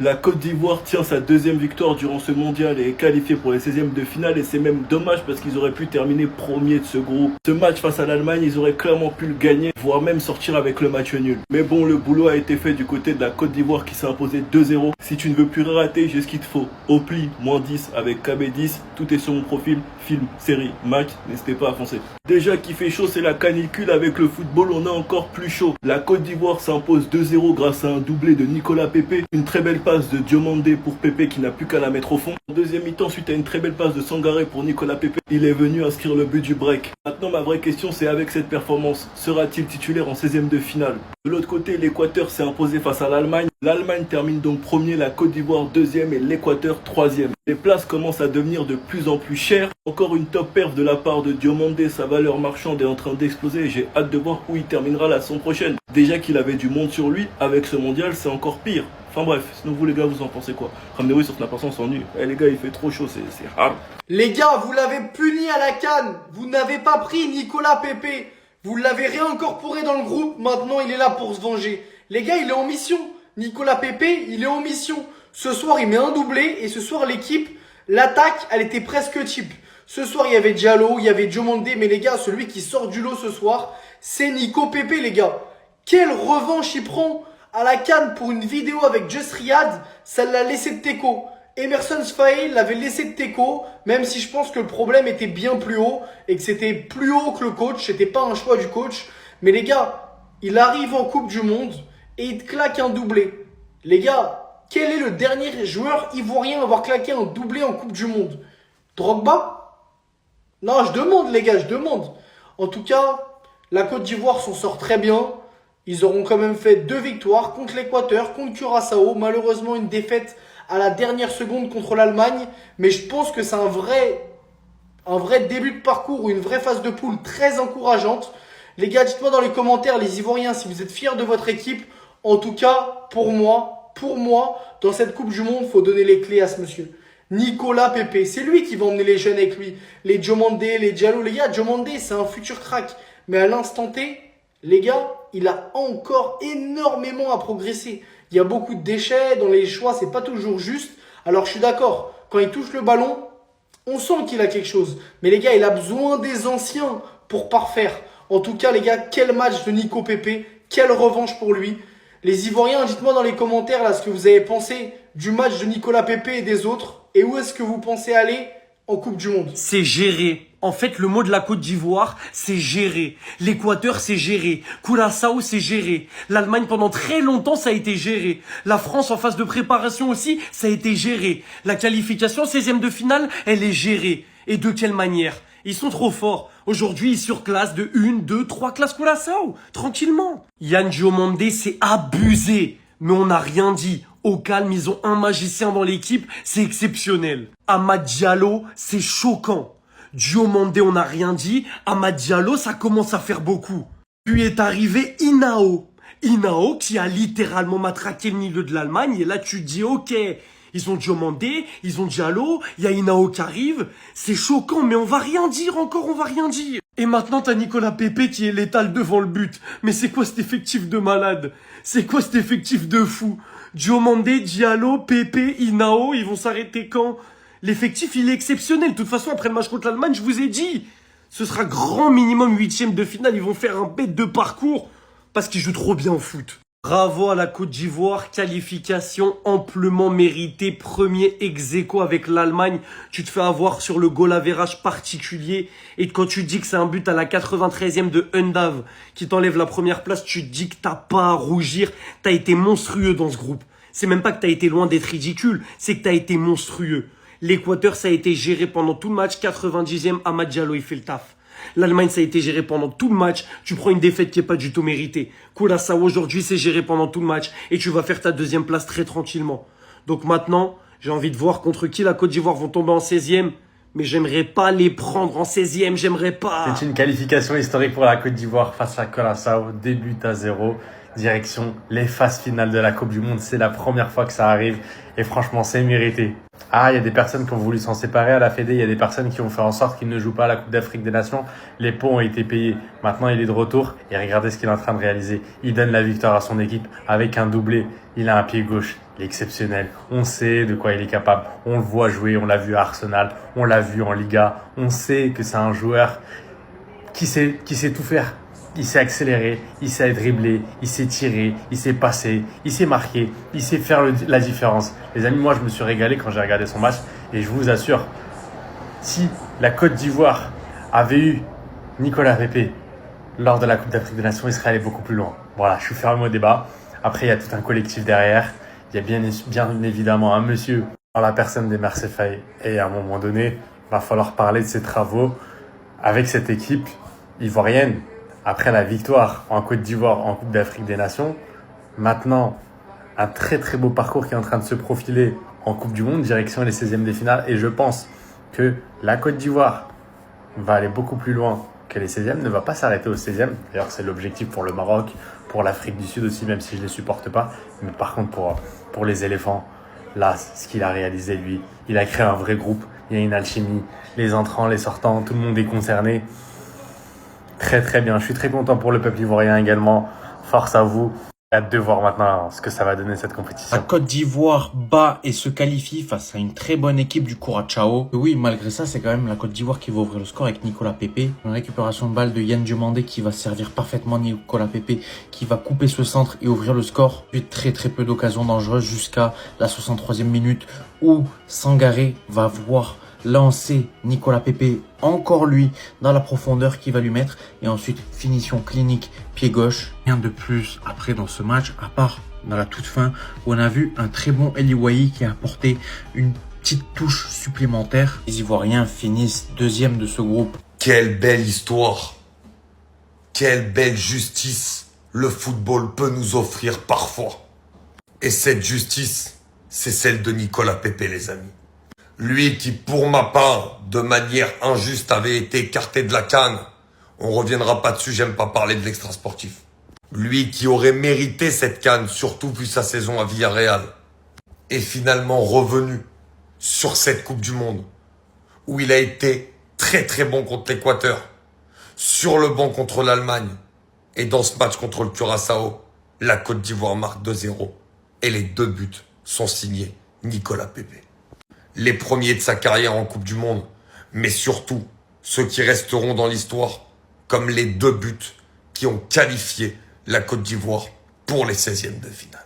La Côte d'Ivoire tient sa deuxième victoire durant ce mondial et est qualifiée pour les 16e de finale et c'est même dommage parce qu'ils auraient pu terminer premier de ce groupe. Ce match face à l'Allemagne, ils auraient clairement pu le gagner, voire même sortir avec le match nul. Mais bon, le boulot a été fait du côté de la Côte d'Ivoire qui s'est imposée 2-0. Si tu ne veux plus rater, j'ai ce qu'il te faut. Opli, -10 avec KB10, tout est sur mon profil, film, série, match, n'hésitez pas à foncer. Déjà qu'il fait chaud, c'est la canicule, avec le football on a encore plus chaud. La Côte d'Ivoire s'impose 2-0 grâce à un doublé de Nicolas Pepe, une très belle passe de Diomandé pour Pepe qui n'a plus qu'à la mettre au fond. En deuxième mi-temps, suite à une très belle passe de Sangaré pour Nicolas Pepe, il est venu inscrire le but du break. Maintenant ma vraie question c'est avec cette performance, sera-t-il titulaire en 16e de finale? De l'autre côté, l'Équateur s'est imposé face à l'Allemagne. L'Allemagne termine donc premier, la Côte d'Ivoire deuxième et l'Équateur troisième. Les places commencent à devenir de plus en plus chères. Encore une top perf de la part de Diomandé, sa valeur marchande est en train d'exploser et j'ai hâte de voir où il terminera la saison prochaine. Déjà qu'il avait du monde sur lui, avec ce mondial c'est encore pire. Enfin bref, sinon vous les gars, vous en pensez quoi? Ramenez-vous sur Snap, on s'ennuie. Eh les gars, il fait trop chaud, c'est hard. Les gars, vous l'avez puni à la CAN. Vous n'avez pas pris Nicolas Pepe. Vous l'avez réincorporé dans le groupe. Maintenant, il est là pour se venger. Les gars, il est en mission. Nicolas Pepe, il est en mission. Ce soir, il met un doublé. Et ce soir, l'équipe, l'attaque, elle était presque type. Ce soir, il y avait Diallo, il y avait Diomandé. Mais les gars, celui qui sort du lot ce soir, c'est Nico Pepe, les gars. Quelle revanche il prend à la CAN pour une vidéo avec Just Riyad. Ça l'a laissé de teco. Emerson Sfaé l'avait laissé de teco, même si je pense que le problème était bien plus haut et que c'était plus haut que le coach, c'était pas un choix du coach. Mais les gars, il arrive en Coupe du Monde et il te claque un doublé. Les gars, quel est le dernier joueur ivoirien à avoir claqué un doublé en Coupe du Monde? Drogba? Non, je demande les gars, je demande. En tout cas, la Côte d'Ivoire s'en sort très bien. Ils auront quand même fait 2 victoires contre l'Équateur, contre Curaçao. Malheureusement, une défaite à la dernière seconde contre l'Allemagne. Mais je pense que c'est un vrai début de parcours ou une vraie phase de poule très encourageante. Les gars, dites-moi dans les commentaires, les Ivoiriens, si vous êtes fiers de votre équipe. En tout cas, pour moi, dans cette Coupe du Monde, il faut donner les clés à ce monsieur. Nicolas Pepe, c'est lui qui va emmener les jeunes avec lui. Les Diomandé, les Diallo. Les gars, Diomandé, c'est un futur crack. Mais à l'instant T, les gars, il a encore énormément à progresser. Il y a beaucoup de déchets dans les choix, c'est pas toujours juste. Alors je suis d'accord, quand il touche le ballon, on sent qu'il a quelque chose. Mais les gars, il a besoin des anciens pour parfaire. En tout cas, les gars, quel match de Nico Pepe, quelle revanche pour lui. Les Ivoiriens, dites-moi dans les commentaires là ce que vous avez pensé du match de Nicolas Pepe et des autres. Et où est-ce que vous pensez aller en Coupe du Monde? C'est gérer. En fait, le mot de la Côte d'Ivoire, c'est gérer. L'Équateur, c'est gérer. Curaçao, c'est gérer. L'Allemagne, pendant très longtemps, ça a été géré. La France, en phase de préparation aussi, ça a été géré. La qualification 16e de finale, elle est gérée. Et de quelle manière? Ils sont trop forts. Aujourd'hui, ils surclassent de 1, 2, 3 classes Curaçao. Tranquillement. Yann Diomandé, c'est abusé. Mais on n'a rien dit. Au calme, ils ont un magicien dans l'équipe, c'est exceptionnel. Amad Diallo, c'est choquant. Diomandé, on n'a rien dit. Amad Diallo, ça commence à faire beaucoup. Puis est arrivé Inao. Inao qui a littéralement matraqué le milieu de l'Allemagne. Et là, tu te dis, ok, ils ont Diomandé, ils ont Diallo, il y a Inao qui arrive. C'est choquant, mais on va rien dire encore, on va rien dire. Et maintenant, t'as Nicolas Pepe qui est létal devant le but. Mais c'est quoi cet effectif de malade? C'est quoi cet effectif de fou? Diomandé, Diallo, Pepe, Inao, ils vont s'arrêter quand? L'effectif, il est exceptionnel. De toute façon, après le match contre l'Allemagne, je vous ai dit, ce sera grand minimum 8e de finale. Ils vont faire un bête de parcours parce qu'ils jouent trop bien au foot. Bravo à la Côte d'Ivoire, qualification amplement méritée, premier ex-aequo avec l'Allemagne. Tu te fais avoir sur le goal average particulier. Et quand tu dis que c'est un but à la 93e de Undav qui t'enlève la première place, tu te dis que t'as pas à rougir. T'as été monstrueux dans ce groupe. C'est même pas que t'as été loin d'être ridicule, c'est que t'as été monstrueux. L'Équateur, ça a été géré pendant tout le match. 90e, Amad Diallo, il fait le taf. L'Allemagne, ça a été géré pendant tout le match. Tu prends une défaite qui est pas du tout méritée. Curaçao, aujourd'hui, c'est géré pendant tout le match. Et tu vas faire ta deuxième place très tranquillement. Donc maintenant, j'ai envie de voir contre qui la Côte d'Ivoire vont tomber en 16e. Mais j'aimerais pas les prendre en 16e, j'aimerais pas. C'est une qualification historique pour la Côte d'Ivoire face à Curaçao. Début à 0. Direction les phases finales de la Coupe du Monde. C'est la première fois que ça arrive. Et franchement, c'est mérité. Ah, il y a des personnes qui ont voulu s'en séparer à la Fédé. Il y a des personnes qui ont fait en sorte qu'il ne joue pas à la Coupe d'Afrique des Nations. Les pots ont été payés. Maintenant, il est de retour. Et regardez ce qu'il est en train de réaliser. Il donne la victoire à son équipe avec un doublé. Il a un pied gauche il est exceptionnel. On sait de quoi il est capable. On le voit jouer, on l'a vu à Arsenal, on l'a vu en Liga. On sait que c'est un joueur qui sait tout faire. Il sait accélérer, il sait dribbler, il sait tirer, il sait passer, il sait marquer, il sait faire la différence. Les amis, moi je me suis régalé quand j'ai regardé son match et je vous assure, si la Côte d'Ivoire avait eu Nicolas Pepe lors de la Coupe d'Afrique des Nations, il serait allé beaucoup plus loin. Voilà, je suis fermé au débat. Après, il y a tout un collectif derrière. Il y a bien évidemment un monsieur dans la personne des Mercey Faye. Et à un moment donné, il va falloir parler de ses travaux avec cette équipe ivoirienne. Après la victoire en Côte d'Ivoire en Coupe d'Afrique des Nations, maintenant, un très très beau parcours qui est en train de se profiler en Coupe du Monde, direction les 16e de finale. Et je pense que la Côte d'Ivoire va aller beaucoup plus loin que les 16e, ne va pas s'arrêter au 16e. D'ailleurs, c'est l'objectif pour le Maroc, pour l'Afrique du Sud aussi, même si je ne les supporte pas. Mais par contre, pour les éléphants, là, ce qu'il a réalisé, lui, il a créé un vrai groupe. Il y a une alchimie, les entrants, les sortants, tout le monde est concerné. Très très bien, je suis très content pour le peuple ivoirien également. Force à vous. Hâte de voir maintenant ce que ça va donner cette compétition. La Côte d'Ivoire bat et se qualifie face à une très bonne équipe du Curaçao. Oui, malgré ça, c'est quand même la Côte d'Ivoire qui va ouvrir le score avec Nicolas Pepe. Une récupération de balle de Yann Diomandé qui va servir parfaitement Nicolas Pepe, qui va couper ce centre et ouvrir le score. Puis très très peu d'occasions dangereuses jusqu'à la 63e minute où Sangaré va voir lancer Nicolas Pepe, encore lui, dans la profondeur qui va lui mettre. Et ensuite, finition clinique, pied gauche. Rien de plus après dans ce match, à part dans la toute fin, où on a vu un très bon Eliwaï qui a apporté une petite touche supplémentaire. Les Ivoiriens finissent deuxième de ce groupe. Quelle belle histoire. Quelle belle justice le football peut nous offrir parfois. Et cette justice, c'est celle de Nicolas Pepe, les amis. Lui qui, pour ma part, de manière injuste, avait été écarté de la CAN. On reviendra pas dessus, j'aime pas parler de l'extra-sportif. Lui qui aurait mérité cette CAN, surtout vu sa saison à Villarreal. Est finalement revenu sur cette Coupe du Monde, où il a été très très bon contre l'Équateur, sur le banc contre l'Allemagne, et dans ce match contre le Curaçao, la Côte d'Ivoire marque 2-0, et les 2 buts sont signés Nicolas Pepe. Les premiers de sa carrière en Coupe du Monde, mais surtout ceux qui resteront dans l'histoire comme les 2 buts qui ont qualifié la Côte d'Ivoire pour les 16e de finale.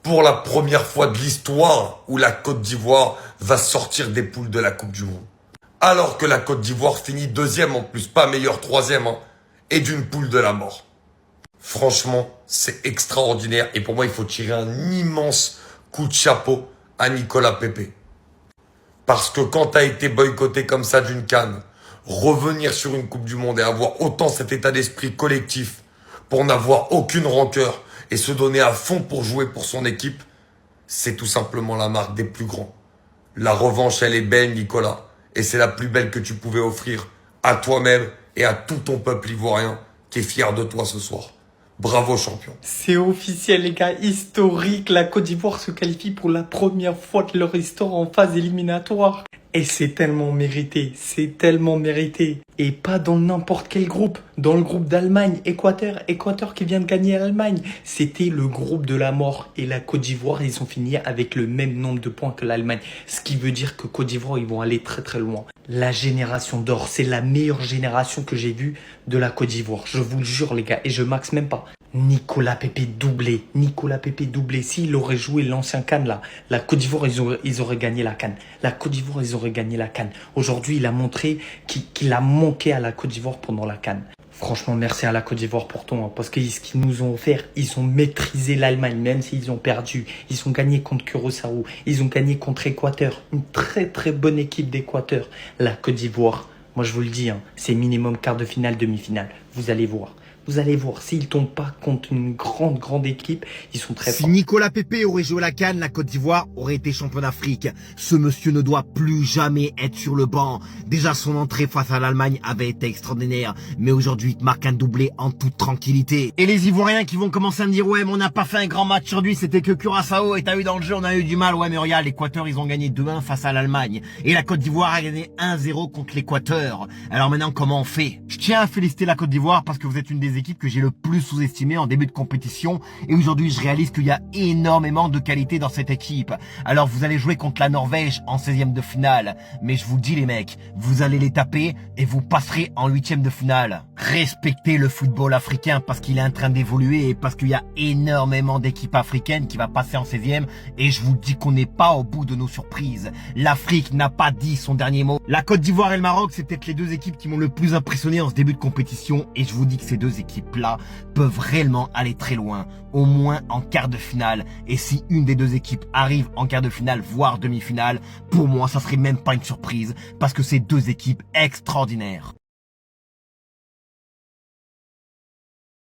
Pour la première fois de l'histoire où la Côte d'Ivoire va sortir des poules de la Coupe du Monde. Alors que la Côte d'Ivoire finit 2e en plus, pas meilleur 3e, et d'une poule de la mort. Franchement, c'est extraordinaire et pour moi, il faut tirer un immense coup de chapeau à Nicolas Pepe. Parce que quand tu as été boycotté comme ça d'une CAN, revenir sur une Coupe du Monde et avoir autant cet état d'esprit collectif pour n'avoir aucune rancœur et se donner à fond pour jouer pour son équipe, c'est tout simplement la marque des plus grands. La revanche, elle est belle, Nicolas, et c'est la plus belle que tu pouvais offrir à toi-même et à tout ton peuple ivoirien qui est fier de toi ce soir. Bravo champion. C'est officiel les gars, historique, la Côte d'Ivoire se qualifie pour la première fois de leur histoire en phase éliminatoire. Et c'est tellement mérité, c'est tellement mérité. Et pas dans n'importe quel groupe, dans le groupe d'Allemagne, Équateur qui vient de gagner l'Allemagne. C'était le groupe de la mort et la Côte d'Ivoire, ils ont fini avec le même nombre de points que l'Allemagne. Ce qui veut dire que Côte d'Ivoire, ils vont aller très très loin. La génération d'or, c'est la meilleure génération que j'ai vue de la Côte d'Ivoire. Je vous le jure les gars, et je maxe même pas. Nicolas Pepe doublé. S'il aurait joué l'ancien CAN là, la Côte d'Ivoire, ils auraient gagné la CAN. La Côte d'Ivoire, ils auraient gagné la CAN. Aujourd'hui, il a montré qu'il a manqué à la Côte d'Ivoire pendant la CAN. Franchement, merci à la Côte d'Ivoire pour tout, parce que ce qu'ils nous ont offert, ils ont maîtrisé l'Allemagne, même s'ils ont perdu. Ils ont gagné contre Curaçao, ils ont gagné contre Équateur. Une très très bonne équipe d'Équateur. La Côte d'Ivoire, moi je vous le dis, c'est minimum quart de finale, demi-finale. Vous allez voir. Vous allez voir, s'ils tombent pas contre une grande équipe, ils sont très forts. Si Nicolas Pepe aurait joué la CAN, la Côte d'Ivoire aurait été champion d'Afrique. Ce monsieur ne doit plus jamais être sur le banc. Déjà, son entrée face à l'Allemagne avait été extraordinaire. Mais aujourd'hui, il marque un doublé en toute tranquillité. Et les Ivoiriens qui vont commencer à me dire, ouais, mais on n'a pas fait un grand match aujourd'hui, c'était que Curaçao. Et t'as eu dans le jeu, on a eu du mal. Ouais, mais regarde, l'Équateur, ils ont gagné 2-1 face à l'Allemagne. Et la Côte d'Ivoire a gagné 1-0 contre l'Équateur. Alors maintenant, comment on fait? Je tiens à féliciter la Côte d'Ivoire parce que vous êtes une des des équipes que j'ai le plus sous-estimées en début de compétition. Et aujourd'hui, je réalise qu'il y a énormément de qualité dans cette équipe. Alors, vous allez jouer contre la Norvège en 16e de finale. Mais je vous dis les mecs, vous allez les taper et vous passerez en 8e de finale. Respectez le football africain parce qu'il est en train d'évoluer et parce qu'il y a énormément d'équipes africaines qui va passer en 16e. Et je vous dis qu'on n'est pas au bout de nos surprises. L'Afrique n'a pas dit son dernier mot. La Côte d'Ivoire et le Maroc, c'est peut-être les deux équipes qui m'ont le plus impressionné en ce début de compétition. Et je vous dis que ces deux équipes-là peuvent réellement aller très loin, au moins en quart de finale. Et si une des deux équipes arrive en quart de finale, voire demi-finale, pour moi, ça serait même pas une surprise, parce que c'est deux équipes extraordinaires.